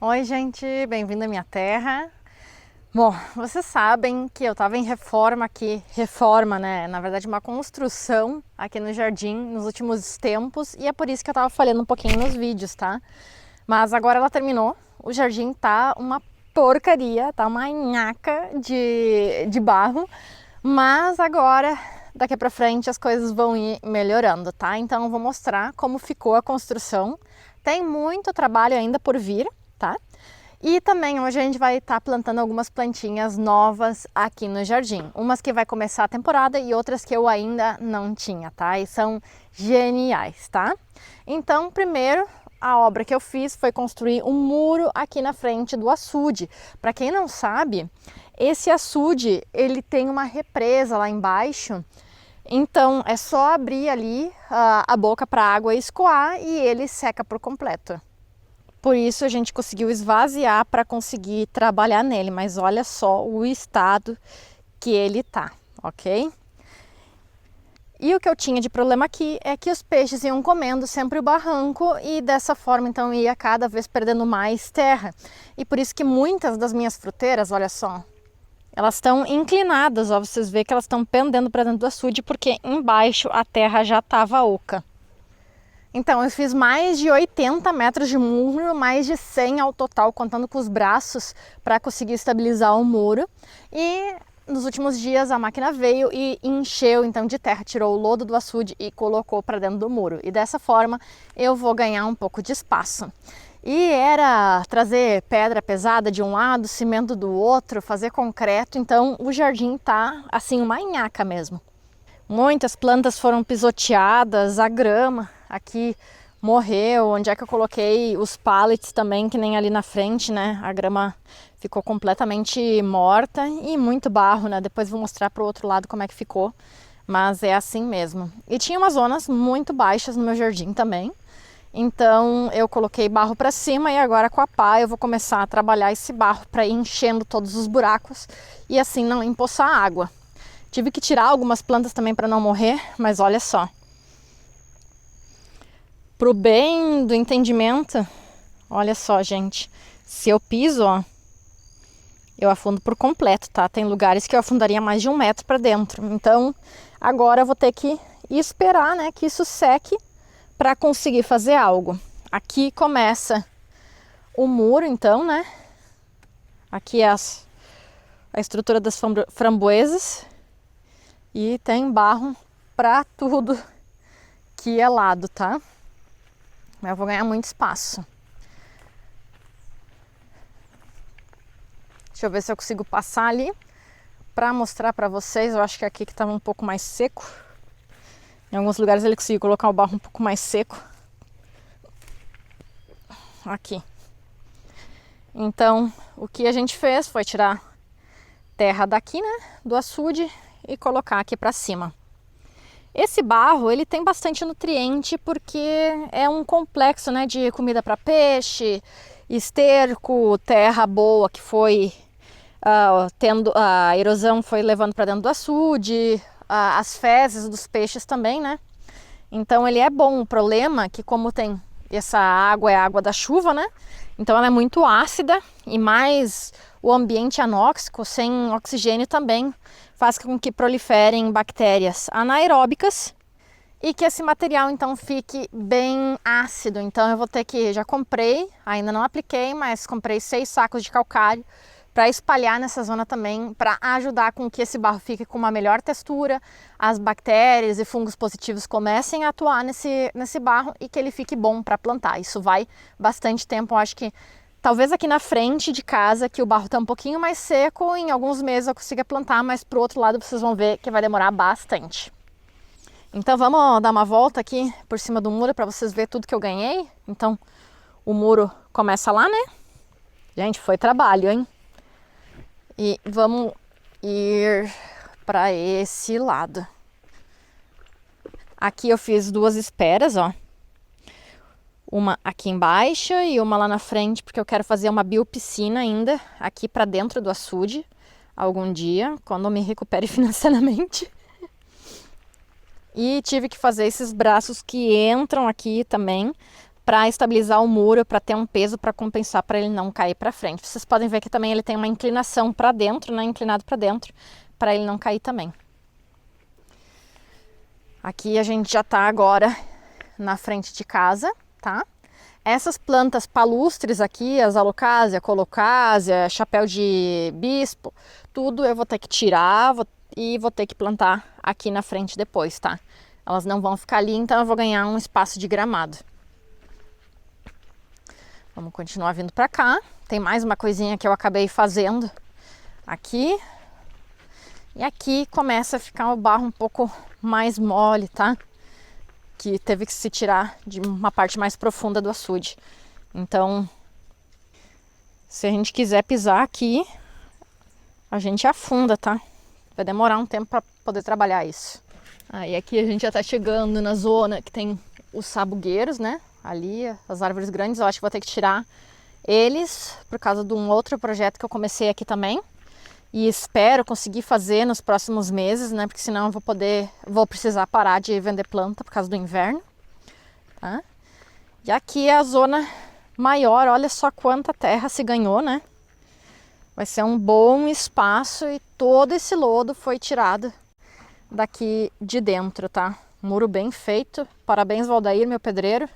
Oi, gente, bem-vindo à minha terra. Bom, vocês sabem que eu estava em reforma aqui, né? Na verdade, uma construção aqui no jardim nos últimos tempos e é por isso que eu estava falhando um pouquinho nos vídeos, tá? Mas agora ela terminou, o jardim tá uma porcaria, tá uma nhaca de barro, mas agora, daqui pra frente, as coisas vão ir melhorando, tá? Então eu vou mostrar como ficou a construção. Tem muito trabalho ainda por vir, tá? E também hoje a gente vai estar plantando algumas plantinhas novas aqui no jardim. Umas que vai começar a temporada e outras que eu ainda não tinha, tá? E são geniais, tá? Então, primeiro, a obra que eu fiz foi construir um muro aqui na frente do açude. Para quem não sabe, esse açude, ele tem uma represa lá embaixo. Então, é só abrir ali a boca para a água escoar e ele seca por completo. Por isso a gente conseguiu esvaziar para conseguir trabalhar nele, mas olha só o estado que ele tá, ok? E o que eu tinha de problema aqui é que os peixes iam comendo sempre o barranco e dessa forma então ia cada vez perdendo mais terra. E por isso que muitas das minhas fruteiras, olha só, elas estão inclinadas, ó, vocês veem que elas estão pendendo para dentro do açude porque embaixo a terra já estava oca. Então, eu fiz mais de 80 metros de muro, mais de 100 ao total, contando com os braços, para conseguir estabilizar o muro. E nos últimos dias a máquina veio e encheu então de terra, tirou o lodo do açude e colocou para dentro do muro. E dessa forma eu vou ganhar um pouco de espaço. E era trazer pedra pesada de um lado, cimento do outro, fazer concreto, então o jardim tá assim uma nhaca mesmo. Muitas plantas foram pisoteadas, a grama aqui morreu, onde é que eu coloquei os pallets também, que nem ali na frente, né? A grama ficou completamente morta e muito barro, né? Depois vou mostrar para o outro lado como é que ficou, mas é assim mesmo. E tinha umas zonas muito baixas no meu jardim também, então eu coloquei barro para cima e agora com a pá eu vou começar a trabalhar esse barro para ir enchendo todos os buracos e assim não empoçar água. Tive que tirar algumas plantas também para não morrer, mas olha só. Pro bem do entendimento, olha só, gente. Se eu piso, ó, eu afundo por completo, tá? Tem lugares que eu afundaria mais de 1 metro para dentro. Então, agora eu vou ter que esperar, né, que isso seque para conseguir fazer algo. Aqui começa o muro, então, né? Aqui é a estrutura das framboesas. E tem barro para tudo que é lado, tá? Eu vou ganhar muito espaço. Deixa eu ver se eu consigo passar ali para mostrar para vocês. Eu acho que aqui que estava um pouco mais seco. Em alguns lugares ele conseguiu colocar o barro um pouco mais seco. Aqui. Então, o que a gente fez foi tirar terra daqui, né, do açude e colocar aqui para cima. Esse barro, ele tem bastante nutriente porque é um complexo, né, de comida para peixe, esterco, terra boa que foi tendo a erosão foi levando para dentro do açude, as fezes dos peixes também, né? Então ele é bom. O problema é que como tem essa água, é a água da chuva, né? Então ela é muito ácida e mais o ambiente anóxico, sem oxigênio também, faz com que proliferem bactérias anaeróbicas e que esse material então fique bem ácido. Então eu vou ter que, já comprei, ainda não apliquei, mas comprei 6 sacos de calcário para espalhar nessa zona também, para ajudar com que esse barro fique com uma melhor textura, as bactérias e fungos positivos comecem a atuar nesse barro e que ele fique bom para plantar. Isso vai bastante tempo, eu acho que talvez aqui na frente de casa, que o barro está um pouquinho mais seco, em alguns meses eu consiga plantar, mas pro outro lado vocês vão ver que vai demorar bastante. Então vamos dar uma volta aqui por cima do muro para vocês verem tudo que eu ganhei. Então o muro começa lá, né? Gente, foi trabalho, hein? E vamos ir para esse lado. Aqui eu fiz 2 esperas, ó. Uma aqui embaixo e uma lá na frente, porque eu quero fazer uma biopiscina ainda aqui para dentro do açude algum dia, quando eu me recupere financeiramente. E tive que fazer esses braços que entram aqui também para estabilizar o muro, para ter um peso para compensar para ele não cair para frente. Vocês podem ver que também ele tem uma inclinação para dentro, né, inclinado para dentro, para ele não cair também. Aqui a gente já tá agora na frente de casa, tá? Essas plantas palustres aqui, as alocásia, colocásia, chapéu de bispo, tudo eu vou ter que tirar e vou ter que plantar aqui na frente depois, tá? Elas não vão ficar ali, então eu vou ganhar um espaço de gramado. Vamos continuar vindo pra cá. Tem mais uma coisinha que eu acabei fazendo aqui. E aqui começa a ficar o barro um pouco mais mole, tá? Que teve que se tirar de uma parte mais profunda do açude. Então, se a gente quiser pisar aqui, a gente afunda, tá? Vai demorar um tempo para poder trabalhar isso. Aí aqui a gente já tá chegando na zona que tem os sabugueiros, né? Ali, as árvores grandes, eu acho que vou ter que tirar eles por causa de um outro projeto que eu comecei aqui também. E espero conseguir fazer nos próximos meses, né? Porque senão eu vou precisar parar de vender planta por causa do inverno, tá? E aqui é a zona maior, olha só quanta terra se ganhou, né? Vai ser um bom espaço e todo esse lodo foi tirado daqui de dentro, tá? Muro bem feito. Parabéns, Valdair, meu pedreiro.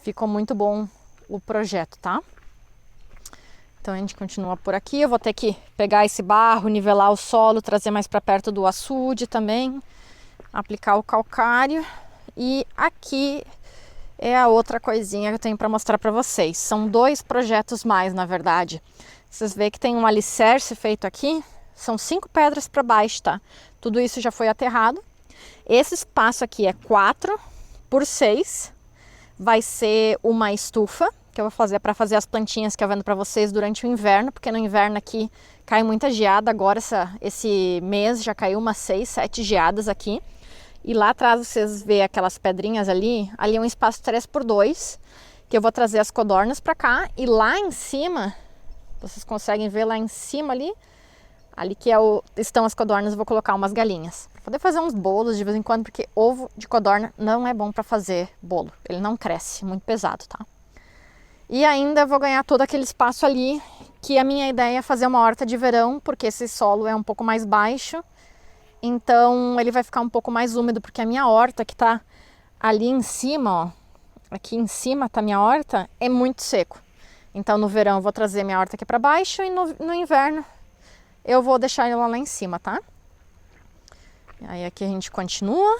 Ficou muito bom o projeto, tá? Então a gente continua por aqui. Eu vou ter que pegar esse barro, nivelar o solo, trazer mais para perto do açude também, aplicar o calcário. E aqui é a outra coisinha que eu tenho para mostrar para vocês. São 2 projetos mais, na verdade. Vocês veem que tem um alicerce feito aqui. São 5 pedras para baixo, tá? Tudo isso já foi aterrado. Esse espaço aqui é 4 por 6. Vai ser uma estufa que eu vou fazer para fazer as plantinhas que eu vendo para vocês durante o inverno, porque no inverno aqui cai muita geada. Agora esse mês já caiu umas 6, 7 geadas aqui. E lá atrás vocês veem aquelas pedrinhas ali é um espaço 3x2, que eu vou trazer as codornas para cá. E lá em cima, vocês conseguem ver lá em cima ali que estão as codornas, eu vou colocar umas galinhas. Pra poder fazer uns bolos de vez em quando, porque ovo de codorna não é bom para fazer bolo. Ele não cresce, muito pesado, tá? E ainda vou ganhar todo aquele espaço ali, que a minha ideia é fazer uma horta de verão, porque esse solo é um pouco mais baixo. Então ele vai ficar um pouco mais úmido, porque a minha horta que tá ali em cima, ó, aqui em cima tá a minha horta, é muito seco. Então no verão eu vou trazer minha horta aqui para baixo e no inverno eu vou deixar ela lá em cima, tá? E aí aqui a gente continua.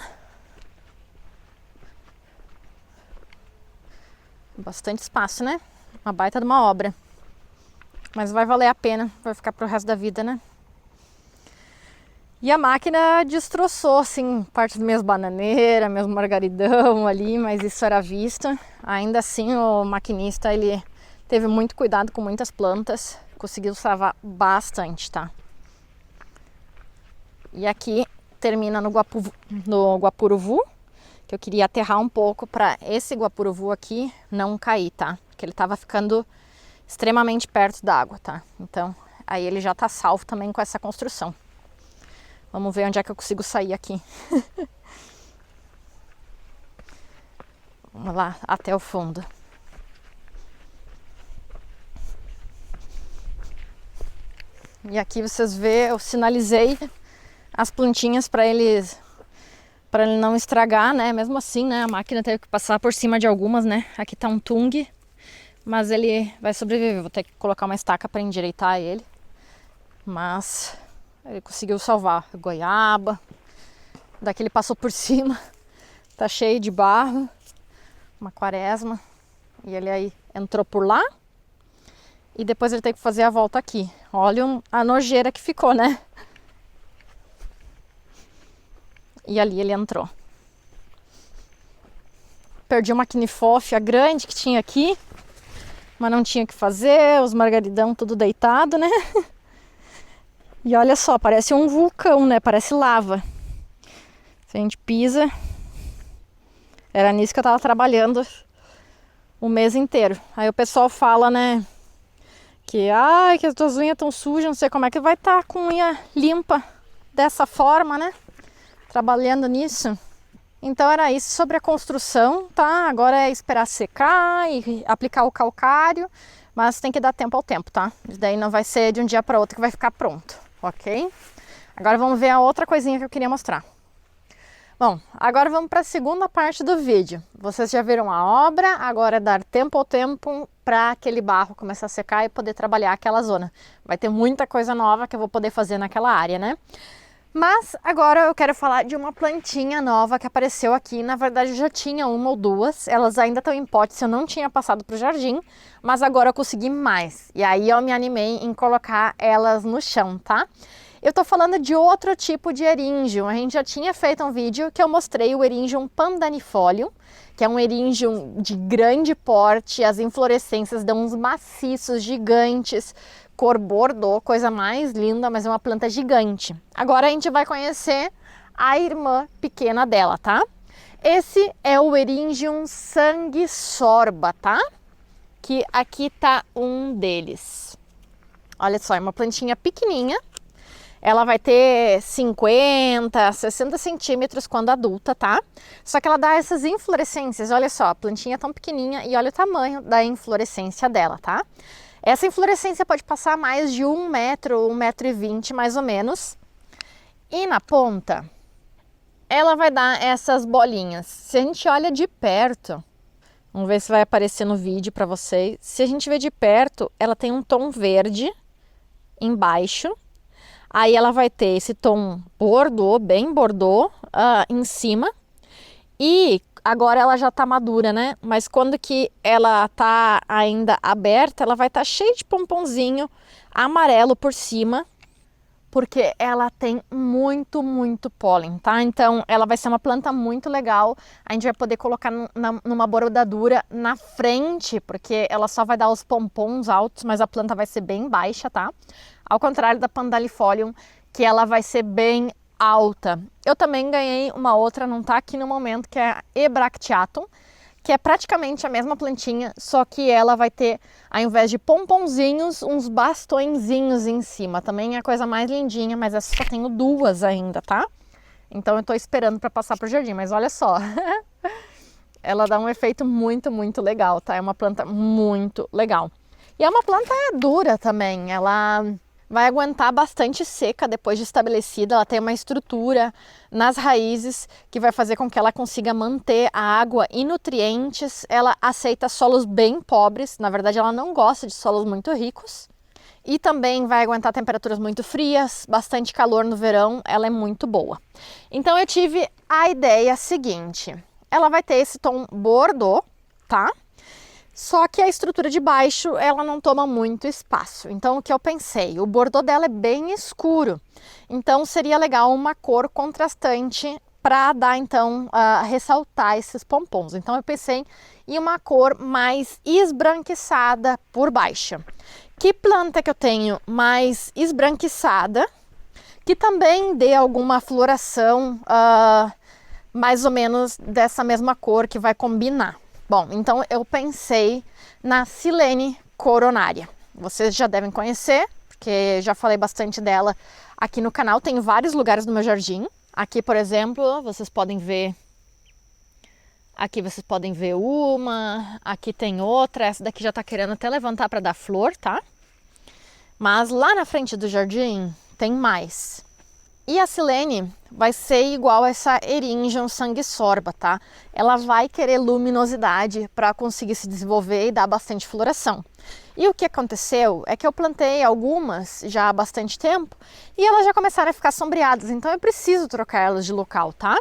Bastante espaço, né? Uma baita de uma obra. Mas vai valer a pena, vai ficar pro resto da vida, né? E a máquina destroçou, assim, parte das minhas bananeiras, meus margaridão ali, mas isso era visto. Ainda assim, o maquinista, ele teve muito cuidado com muitas plantas, conseguiu salvar bastante, tá? E aqui termina no Guapuruvu, que eu queria aterrar um pouco para esse Guapuruvu aqui não cair, tá? Porque ele tava ficando extremamente perto da água, tá? Então, aí ele já tá salvo também com essa construção. Vamos ver onde é que eu consigo sair aqui. Vamos lá, até o fundo. E aqui vocês veem, eu sinalizei as plantinhas para ele não estragar, né? Mesmo assim, né? A máquina teve que passar por cima de algumas, né? Aqui tá um tung, mas ele vai sobreviver. Vou ter que colocar uma estaca para endireitar ele. Mas ele conseguiu salvar a goiaba. Daqui ele passou por cima. Tá cheio de barro. Uma quaresma. E ele aí entrou por lá. E depois ele tem que fazer a volta aqui. Olha a nojeira que ficou, né? E ali ele entrou. Perdi uma quinifófia grande que tinha aqui. Mas não tinha o que fazer. Os margaridão tudo deitado, né? E olha só, parece um vulcão, né? Parece lava. Se a gente pisa... Era nisso que eu tava trabalhando o mês inteiro. Aí o pessoal fala, né? Que as tuas unhas estão sujas, não sei como é que vai estar com unha limpa dessa forma, né? Trabalhando nisso. Então era isso sobre a construção, tá? Agora é esperar secar e aplicar o calcário, mas tem que dar tempo ao tempo, tá? Isso daí não vai ser de um dia para outro que vai ficar pronto, ok? Agora vamos ver a outra coisinha que eu queria mostrar. Bom, agora vamos para a segunda parte do vídeo. Vocês já viram a obra, agora é dar tempo ao tempo para aquele barro começar a secar e poder trabalhar aquela zona. Vai ter muita coisa nova que eu vou poder fazer naquela área, né? Mas agora eu quero falar de uma plantinha nova que apareceu aqui. Na verdade, eu já tinha uma ou duas, elas ainda estão em potes, eu não tinha passado para o jardim, mas agora eu consegui mais. E aí eu me animei em colocar elas no chão, tá? Eu tô falando de outro tipo de eríngium. A gente já tinha feito um vídeo que eu mostrei o eríngium pandanifolium, que é um eríngium de grande porte, as inflorescências dão uns maciços gigantes, cor bordô, coisa mais linda, mas é uma planta gigante. Agora a gente vai conhecer a irmã pequena dela, tá? Esse é o eríngium sanguessorba, tá? Que aqui tá um deles. Olha só, é uma plantinha pequenininha. Ela vai ter 50, 60 centímetros quando adulta, tá? Só que ela dá essas inflorescências, olha só, a plantinha é tão pequenininha e olha o tamanho da inflorescência dela, tá? Essa inflorescência pode passar mais de 1 metro, 1,20 m mais ou menos. E na ponta, ela vai dar essas bolinhas. Se a gente olha de perto, vamos ver se vai aparecer no vídeo para vocês. Se a gente ver de perto, ela tem um tom verde embaixo. Aí ela vai ter esse tom bordô, bem bordô, em cima. E agora ela já tá madura, né? Mas quando que ela tá ainda aberta, ela vai estar cheia de pomponzinho amarelo por cima, porque ela tem muito pólen, tá? Então ela vai ser uma planta muito legal. A gente vai poder colocar numa bordadura na frente, porque ela só vai dar os pompons altos, mas a planta vai ser bem baixa, tá? Ao contrário da pandalifolium, que ela vai ser bem alta. Eu também ganhei uma outra, não tá aqui no momento, que é a Ebractiatum, que é praticamente a mesma plantinha, só que ela vai ter, ao invés de pomponzinhos, uns bastõezinhos em cima. Também é a coisa mais lindinha, mas essa só tenho duas ainda, tá? Então eu tô esperando para passar pro jardim, mas olha só. Ela dá um efeito muito legal, tá? É uma planta muito legal. E é uma planta dura também, ela vai aguentar bastante seca depois de estabelecida. Ela tem uma estrutura nas raízes que vai fazer com que ela consiga manter a água e nutrientes. Ela aceita solos bem pobres, na verdade ela não gosta de solos muito ricos. E também vai aguentar temperaturas muito frias, bastante calor no verão, ela é muito boa. Então eu tive a ideia seguinte, ela vai ter esse tom bordô, tá? Só que a estrutura de baixo, ela não toma muito espaço. Então, o que eu pensei? O bordô dela é bem escuro. Então, seria legal uma cor contrastante para dar, então, ressaltar esses pompons. Então, eu pensei em uma cor mais esbranquiçada por baixo. Que planta que eu tenho mais esbranquiçada, que também dê alguma floração mais ou menos dessa mesma cor que vai combinar? Bom, então eu pensei na Silene coronária. Vocês já devem conhecer, porque já falei bastante dela aqui no canal. Tem vários lugares no meu jardim. Aqui, por exemplo, vocês podem ver. Aqui vocês podem ver uma. Aqui tem outra. Essa daqui já tá querendo até levantar para dar flor, tá? Mas lá na frente do jardim tem mais. E a Silene vai ser igual essa Eryngium sanguessorba, tá? Ela vai querer luminosidade para conseguir se desenvolver e dar bastante floração. E o que aconteceu é que eu plantei algumas já há bastante tempo e elas já começaram a ficar sombreadas, então eu preciso trocar elas de local, tá?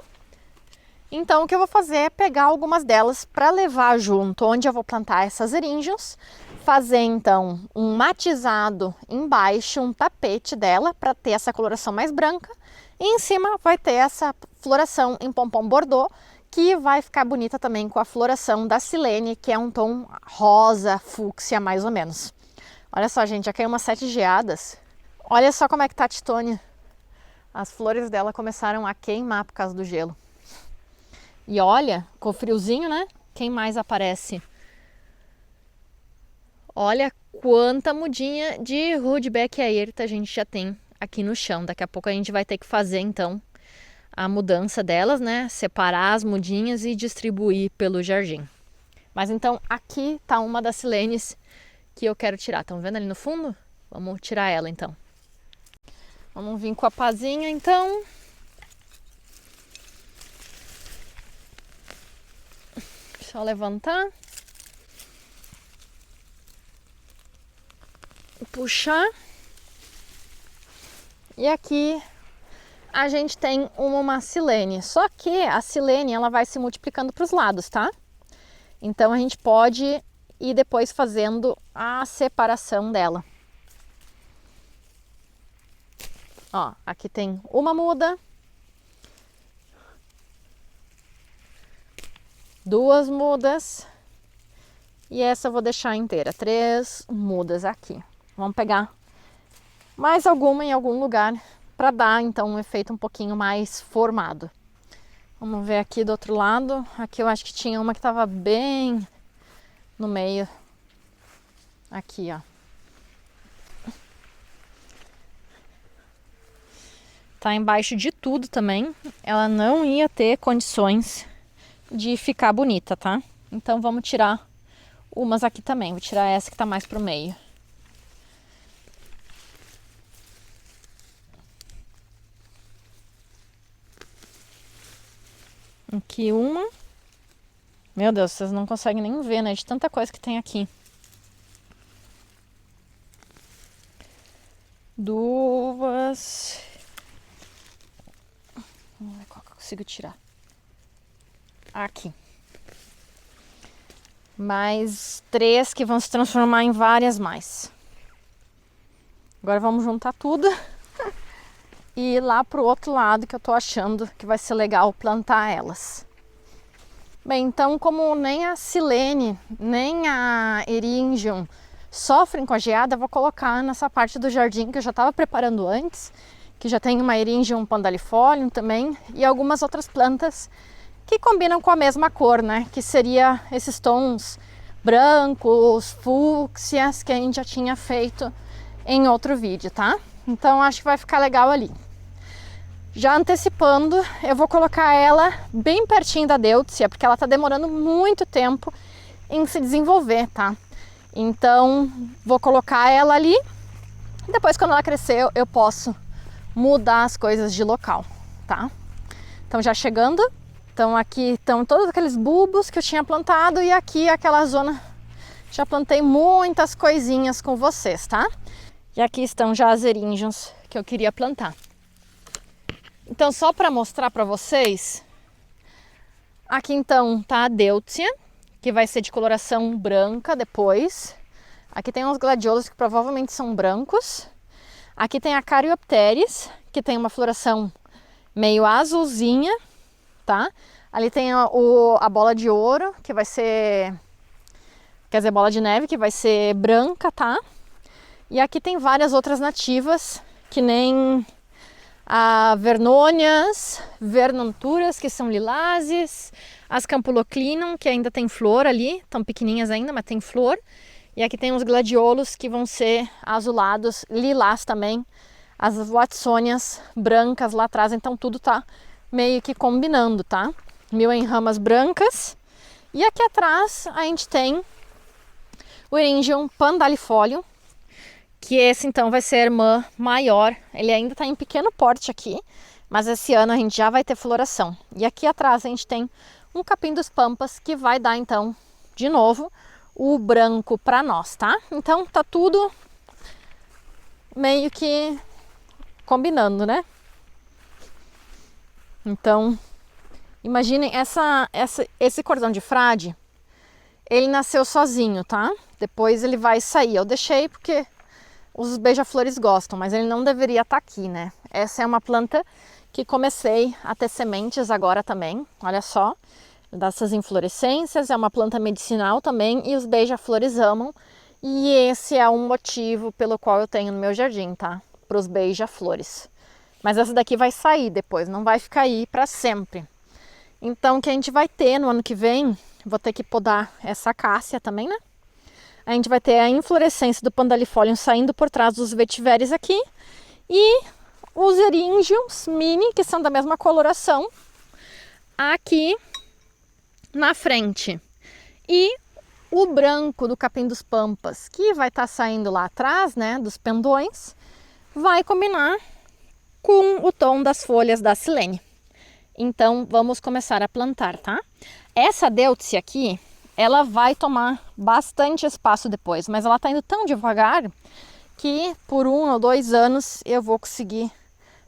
Então o que eu vou fazer é pegar algumas delas para levar junto onde eu vou plantar essas Eryngiums, fazer então um matizado embaixo, um tapete dela para ter essa coloração mais branca e em cima vai ter essa floração em pompom bordô que vai ficar bonita também com a floração da Silene, que é um tom rosa, fúcsia mais ou menos. Olha só, gente, já caiu umas 7 geadas. Olha só como é que tá a Titônia. As flores dela começaram a queimar por causa do gelo. E olha, com o friozinho, né? Quem mais aparece? Olha quanta mudinha de Rudbeckia aerta a gente já tem aqui no chão. Daqui a pouco a gente vai ter que fazer, então, a mudança delas, né? Separar as mudinhas e distribuir pelo jardim. Mas então aqui tá uma das silenes que eu quero tirar. Estão vendo ali no fundo? Vamos tirar ela então. Vamos vir com a pazinha então. Só levantar. Puxar. E aqui a gente tem uma silene. Só que a silene ela vai se multiplicando para os lados, tá? Então a gente pode ir depois fazendo a separação dela. Ó, aqui tem uma muda, duas mudas e essa eu vou deixar inteira, 3 mudas aqui. Vamos pegar mais alguma em algum lugar para dar então um efeito um pouquinho mais formado. Vamos ver aqui do outro lado. Aqui eu acho que tinha uma que estava bem no meio. Aqui, ó. Tá embaixo de tudo também. Ela não ia ter condições de ficar bonita, tá? Então vamos tirar umas aqui também. Vou tirar essa que tá mais pro meio. Aqui uma. Meu Deus, vocês não conseguem nem ver, né? De tanta coisa que tem aqui. 2. Vamos ver qual que eu consigo tirar. Aqui. Mais 3 que vão se transformar em várias mais. Agora vamos juntar tudo e ir lá pro outro lado que eu tô achando que vai ser legal plantar elas. Bem, então como nem a silene, nem a eryngium sofrem com a geada, eu vou colocar nessa parte do jardim que eu já estava preparando antes, que já tem uma eryngium pandalifolium também e algumas outras plantas que combinam com a mesma cor, né? Que seria esses tons brancos, fúcsias, que a gente já tinha feito em outro vídeo, tá? Então acho que vai ficar legal ali. Já antecipando, eu vou colocar ela bem pertinho da Deutzia, porque ela tá demorando muito tempo em se desenvolver, tá? Então vou colocar ela ali, depois quando ela crescer eu posso mudar as coisas de local, tá? Então já chegando. Então aqui estão todos aqueles bulbos que eu tinha plantado e aqui aquela zona já plantei muitas coisinhas com vocês, tá? E aqui estão já as eryngiums que eu queria plantar. Então só para mostrar para vocês, aqui então tá a Deutzia, que vai ser de coloração branca depois. Aqui tem uns gladiolos que provavelmente são brancos. Aqui tem a Caryopteris, que tem uma floração meio azulzinha. Tá? Ali tem a bola de ouro, que vai ser, quer dizer, bola de neve, que vai ser branca, tá? E aqui tem várias outras nativas, que nem a Vernonias, Vernonturas, que são lilazes, as Campuloclinum, que ainda tem flor ali, estão pequenininhas ainda, mas tem flor. E aqui tem os gladiolos, que vão ser azulados, lilás também, as Watsonias brancas lá atrás, então tudo tá meio que combinando, tá? 1000 em ramas brancas. E aqui atrás a gente tem o Eryngium pandalifolium, que esse então vai ser a irmã maior. Ele ainda tá em pequeno porte aqui, mas esse ano a gente já vai ter floração. E aqui atrás a gente tem um capim dos pampas, que vai dar então, de novo, o branco para nós, tá? Então tá tudo meio que combinando, né? Então, imaginem esse cordão de frade, ele nasceu sozinho, tá? Depois ele vai sair. Eu deixei porque os beija-flores gostam, mas ele não deveria estar aqui, né? Essa é uma planta que comecei a ter sementes agora também, olha só, dessas inflorescências. É uma planta medicinal também e os beija-flores amam. E esse é um motivo pelo qual eu tenho no meu jardim, tá? Para os beija-flores. Mas essa daqui vai sair depois, não vai ficar aí para sempre. Então, o que a gente vai ter no ano que vem, vou ter que podar essa cássia também, né? A gente vai ter a inflorescência do pandalifolium saindo por trás dos vetiveres aqui e os eríngeos mini, que são da mesma coloração, aqui na frente. E o branco do capim dos pampas, que vai estar saindo lá atrás, né, dos pendões, vai combinar com o tom das folhas da silene. Então, vamos começar a plantar, tá? Essa Deutzia aqui, ela vai tomar bastante espaço depois, mas ela tá indo tão devagar que por 1 ou 2 anos eu vou conseguir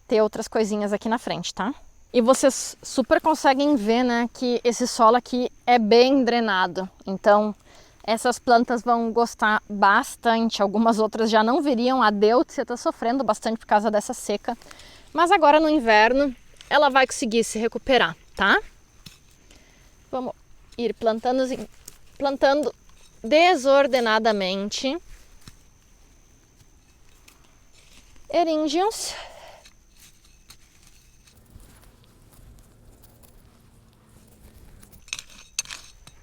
ter outras coisinhas aqui na frente, tá? E vocês super conseguem ver, né, que esse solo aqui é bem drenado. Então, essas plantas vão gostar bastante. Algumas outras já não viriam. A Deutzia tá sofrendo bastante por causa dessa seca. Mas agora no inverno, ela vai conseguir se recuperar, tá? Vamos ir plantando desordenadamente. Eríngeos.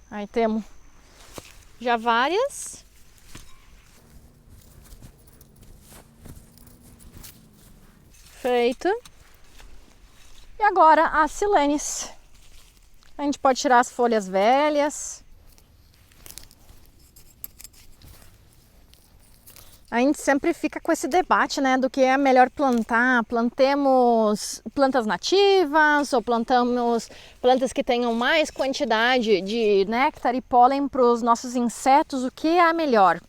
Aí temos já várias. Feito. E agora as silenes. A gente pode tirar as folhas velhas. A gente sempre fica com esse debate, né, do que é melhor plantar. Plantemos plantas nativas ou plantamos plantas que tenham mais quantidade de néctar e pólen para os nossos insetos. O que é melhor?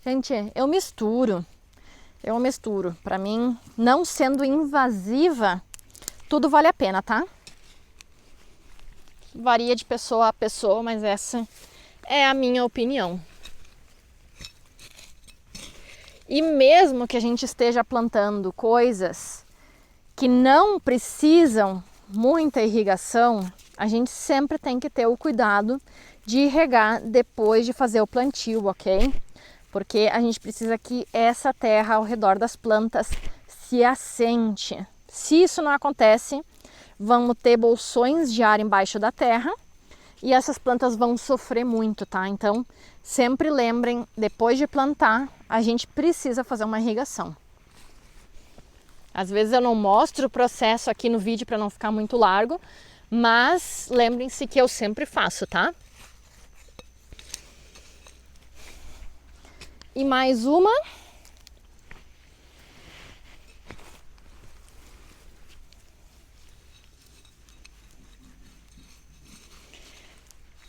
Gente, eu misturo. Para mim, não sendo invasiva, tudo vale a pena, tá? Varia de pessoa a pessoa, mas essa é a minha opinião. E mesmo que a gente esteja plantando coisas que não precisam muita irrigação, a gente sempre tem que ter o cuidado de regar depois de fazer o plantio, ok? Porque a gente precisa que essa terra ao redor das plantas se assente. Se isso não acontece, vamos ter bolsões de ar embaixo da terra e essas plantas vão sofrer muito, tá? Então, sempre lembrem, depois de plantar, a gente precisa fazer uma irrigação. Às vezes eu não mostro o processo aqui no vídeo para não ficar muito largo, mas lembrem-se que eu sempre faço, tá? E mais uma.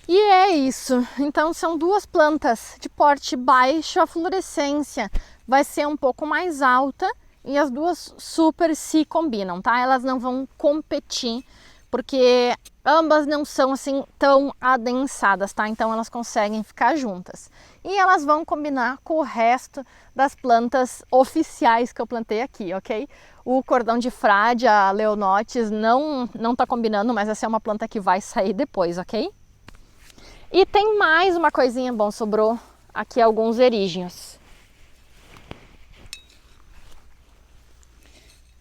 E é isso. Então são duas plantas de porte baixo, a florescência vai ser um pouco mais alta e as duas super se combinam, tá? Elas não vão competir porque ambas não são assim tão adensadas, tá? Então elas conseguem ficar juntas. E elas vão combinar com o resto das plantas oficiais que eu plantei aqui, ok? O cordão de frade, a Leonotis, não tá combinando, mas essa é uma planta que vai sair depois, ok? E tem mais uma coisinha, bom, sobrou aqui alguns eríngeos.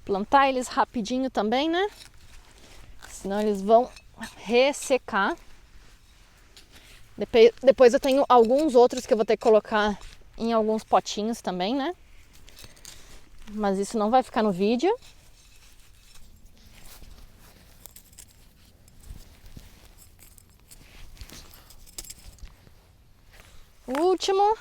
Plantar eles rapidinho também, né? Senão eles vão ressecar. Depois eu tenho alguns outros que eu vou ter que colocar em alguns potinhos também, né? Mas isso não vai ficar no vídeo. O último.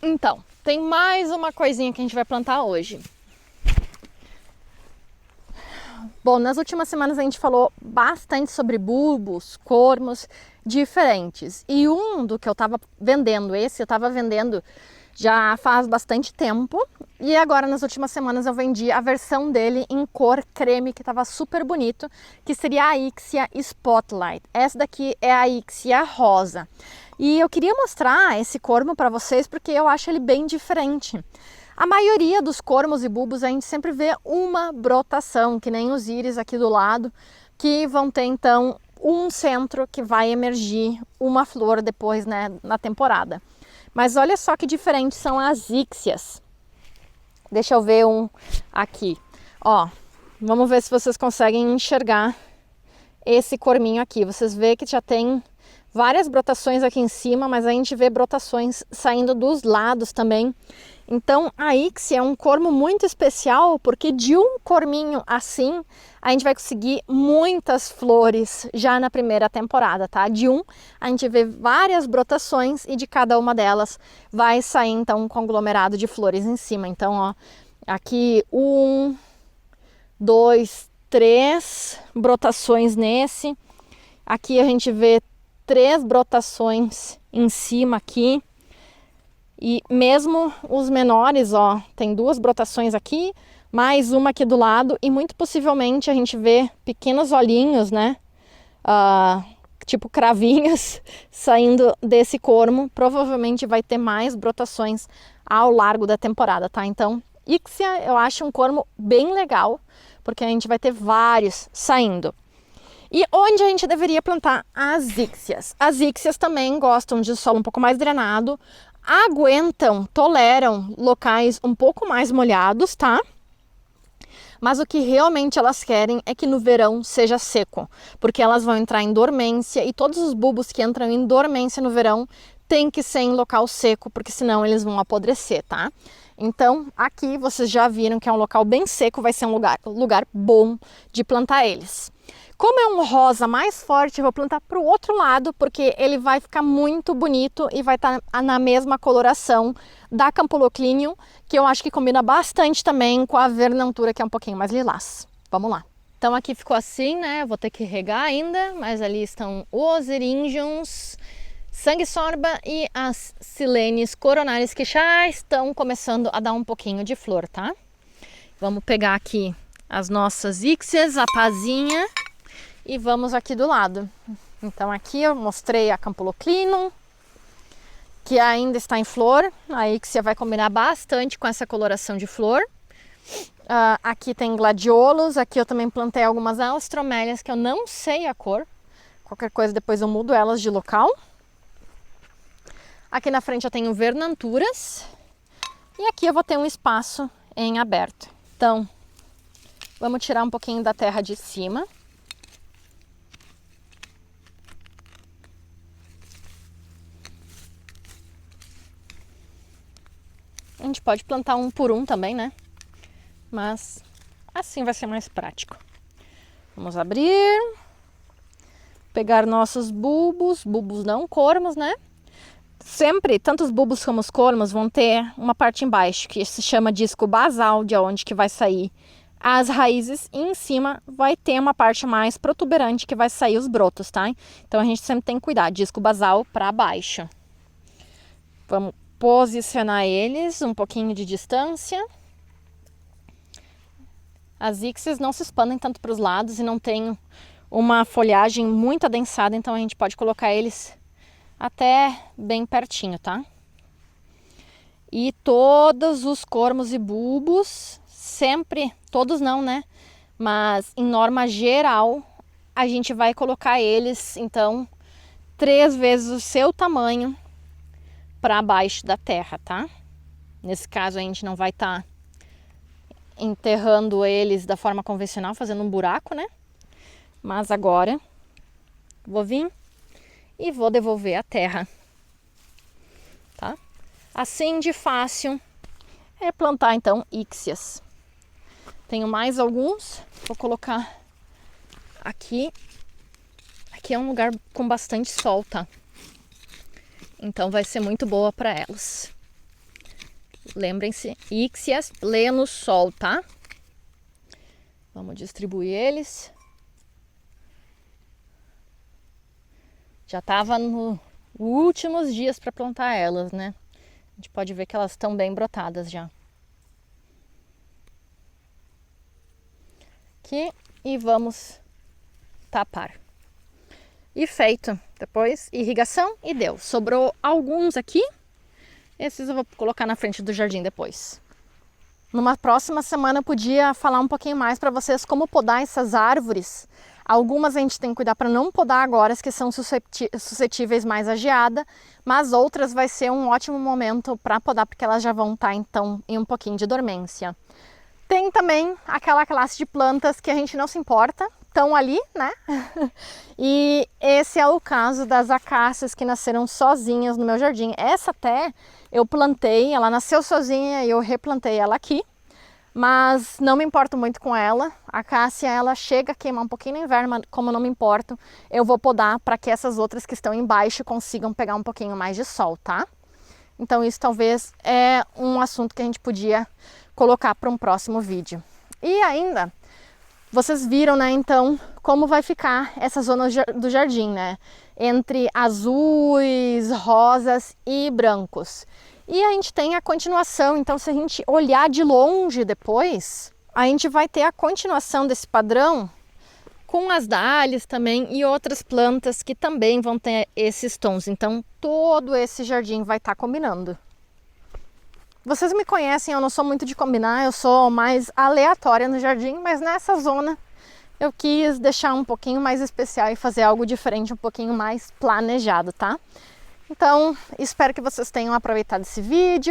Então, tem mais uma coisinha que a gente vai plantar hoje. Bom, nas últimas semanas a gente falou bastante sobre bulbos, cormos diferentes. E um do que eu tava vendendo, esse eu tava vendendo já faz bastante tempo. E agora nas últimas semanas eu vendi a versão dele em cor creme, que tava super bonito, que seria a Ixia Spotlight. Essa daqui é a Ixia rosa. E eu queria mostrar esse cormo para vocês porque eu acho ele bem diferente. A maioria dos cormos e bulbos a gente sempre vê uma brotação, que nem os íris aqui do lado, que vão ter então um centro que vai emergir uma flor depois, né, na temporada. Mas olha só que diferentes são as íxias. Deixa eu ver um aqui. Ó, vamos ver se vocês conseguem enxergar esse corminho aqui. Vocês veem que já tem várias brotações aqui em cima, mas a gente vê brotações saindo dos lados também. Então a Ixia é um cormo muito especial, porque de um corminho assim, a gente vai conseguir muitas flores já na primeira temporada, tá? De um, a gente vê várias brotações e de cada uma delas vai sair então um conglomerado de flores em cima. Então, ó, aqui 1, 2, 3 brotações nesse. Aqui a gente vê 3 brotações em cima aqui. E mesmo os menores, ó, tem 2 brotações aqui, mais uma aqui do lado, e muito possivelmente a gente vê pequenos olhinhos, né? Tipo cravinhos saindo desse cormo. Provavelmente vai ter mais brotações ao largo da temporada, tá? Então, Ixia eu acho um cormo bem legal, porque a gente vai ter vários saindo. E onde a gente deveria plantar as Ixias? As Ixias também gostam de solo um pouco mais drenado, aguentam, toleram locais um pouco mais molhados, tá? Mas o que realmente elas querem é que no verão seja seco, porque elas vão entrar em dormência e todos os bulbos que entram em dormência no verão tem que ser em local seco, porque senão eles vão apodrecer, tá? Então aqui vocês já viram que é um local bem seco, vai ser um lugar bom de plantar eles. Como é um rosa mais forte, eu vou plantar para o outro lado, porque ele vai ficar muito bonito e vai estar na mesma coloração da Campuloclinium, que eu acho que combina bastante também com a Vernantura, que é um pouquinho mais lilás. Vamos lá. Então aqui ficou assim, né? Eu vou ter que regar ainda, mas ali estão os Eryngiums, Sanguessorba e as Silenes coronárias, que já estão começando a dar um pouquinho de flor, tá? Vamos pegar aqui as nossas Ixias, a Pazinha. E vamos aqui do lado. Então aqui eu mostrei a Campuloclinium, que ainda está em flor. A Ixia vai combinar bastante com essa coloração de flor. Aqui tem gladiolos. Aqui eu também plantei algumas alstromélias que eu não sei a cor. Qualquer coisa depois eu mudo elas de local. Aqui na frente eu tenho Vernanturas. E aqui eu vou ter um espaço em aberto. Então, vamos tirar um pouquinho da terra de cima. A gente pode plantar um por um também, né? Mas assim vai ser mais prático. Vamos abrir. Pegar nossos bulbos não cormos, né? Sempre, tanto os bulbos como os cormos vão ter uma parte embaixo, que se chama disco basal, de onde que vai sair as raízes. E em cima vai ter uma parte mais protuberante, que vai sair os brotos, tá? Então a gente sempre tem que cuidar, disco basal para baixo. Vamos posicionar eles um pouquinho de distância. As Ixias não se expandem tanto para os lados e não tem uma folhagem muito adensada, então a gente pode colocar eles até bem pertinho, tá? E todos os cormos e bulbos, sempre, todos não, né? Mas em norma geral, a gente vai colocar eles, então, 3 vezes o seu tamanho para baixo da terra, tá? Nesse caso a gente não vai estar enterrando eles da forma convencional, fazendo um buraco, né? Mas agora vou vir e vou devolver a terra, tá? Assim de fácil é plantar então Ixias. Tenho mais alguns, vou colocar aqui. Aqui é um lugar com bastante sol, tá? Então vai ser muito boa para elas. Lembrem-se, Ixias pleno sol, tá? Vamos distribuir eles. Já tava nos últimos dias para plantar elas, né? A gente pode ver que elas estão bem brotadas já. Aqui e vamos tapar. E feito. Depois irrigação e deu. Sobrou alguns aqui. Esses eu vou colocar na frente do jardim depois. Numa próxima semana eu podia falar um pouquinho mais para vocês como podar essas árvores. Algumas a gente tem que cuidar para não podar agora, as que são suscetíveis mais à geada, mas outras vai ser um ótimo momento para podar, porque elas já vão estar então em um pouquinho de dormência. Tem também aquela classe de plantas que a gente não se importa, estão ali, né? E esse é o caso das acácias que nasceram sozinhas no meu jardim. Essa até eu plantei, ela nasceu sozinha e eu replantei ela aqui. Mas não me importo muito com ela. A acácia, ela chega a queimar um pouquinho no inverno, mas como eu não me importo, eu vou podar para que essas outras que estão embaixo consigam pegar um pouquinho mais de sol, tá? Então isso talvez é um assunto que a gente podia colocar para um próximo vídeo. E ainda, vocês viram, né, então, como vai ficar essa zona do jardim, né? Entre azuis, rosas e brancos. E a gente tem a continuação, então se a gente olhar de longe depois, a gente vai ter a continuação desse padrão com as dálias também e outras plantas que também vão ter esses tons. Então todo esse jardim vai estar combinando. Vocês me conhecem, eu não sou muito de combinar, eu sou mais aleatória no jardim, mas nessa zona eu quis deixar um pouquinho mais especial e fazer algo diferente, um pouquinho mais planejado, tá? Então, espero que vocês tenham aproveitado esse vídeo,